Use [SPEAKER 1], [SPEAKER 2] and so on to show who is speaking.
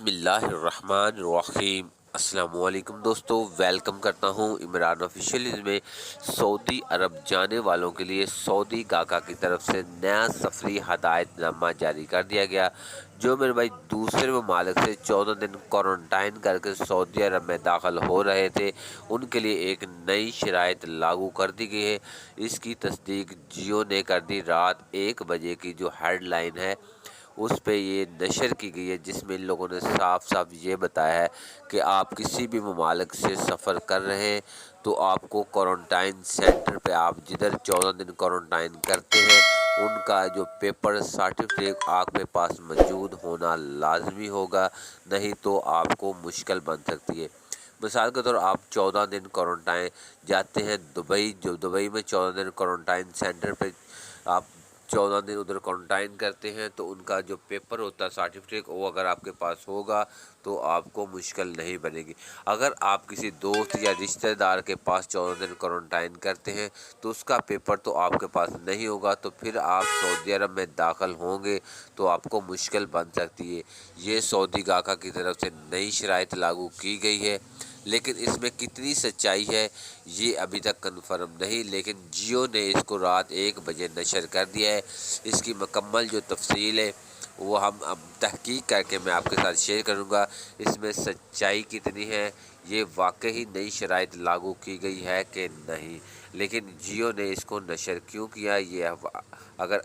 [SPEAKER 1] بسم اللہ الرحمن الرحیم۔ السلام علیکم دوستو، ویلکم کرتا ہوں عمران آفیشیل میں۔ سعودی عرب جانے والوں کے لیے سعودی گاہکہ کی طرف سے نیا سفری ہدایت نامہ جاری کر دیا گیا، جو میرے بھائی دوسرے ممالک سے 14 دن کوارنٹائن کر کے سعودی عرب میں داخل ہو رہے تھے، ان کے لیے ایک نئی شرائط لاگو کر دی گئی ہے۔ اس کی تصدیق جیو نے کر دی۔ رات 1 بجے کی جو ہیڈ لائن ہے اس پہ یہ نشر کی گئی ہے، جس میں ان لوگوں نے صاف یہ بتایا ہے کہ آپ کسی بھی ممالک سے سفر کر رہے ہیں تو آپ کو کوارنٹائن سینٹر پہ آپ جدھر 14 دن کوارنٹائن کرتے ہیں ان کا جو پیپر سرٹیفکیٹ آپ کے پاس موجود ہونا لازمی ہوگا، نہیں تو آپ کو مشکل بن سکتی ہے۔ مثال کے طور آپ 14 دن کوارنٹائن جاتے ہیں دبئی، جو دبئی میں 14 دن کوارنٹائن سینٹر پہ آپ 14 دن ادھر کوارنٹائن کرتے ہیں، تو ان کا جو پیپر ہوتا ہے سرٹیفکیٹ، وہ اگر آپ کے پاس ہوگا تو آپ کو مشکل نہیں بنے گی۔ اگر آپ کسی دوست یا رشتہ دار کے پاس 14 دن کوارنٹائن کرتے ہیں تو اس کا پیپر تو آپ کے پاس نہیں ہوگا، تو پھر آپ سعودی عرب میں داخل ہوں گے تو آپ کو مشکل بن سکتی ہے۔ یہ سعودی گاہکہ کی طرف سے نئی شرائط لاگو کی گئی ہے، لیکن اس میں کتنی سچائی ہے یہ ابھی تک کنفرم نہیں، لیکن جیو نے اس کو رات 1 بجے نشر کر دیا ہے۔ اس کی مکمل جو تفصیل ہے وہ ہم اب تحقیق کر کے میں آپ کے ساتھ شیئر کروں گا۔ اس میں سچائی کتنی ہے، یہ واقعی نئی شرائط لاگو کی گئی ہے کہ نہیں، لیکن جیو نے اس کو نشر کیوں کیا، یہ اگر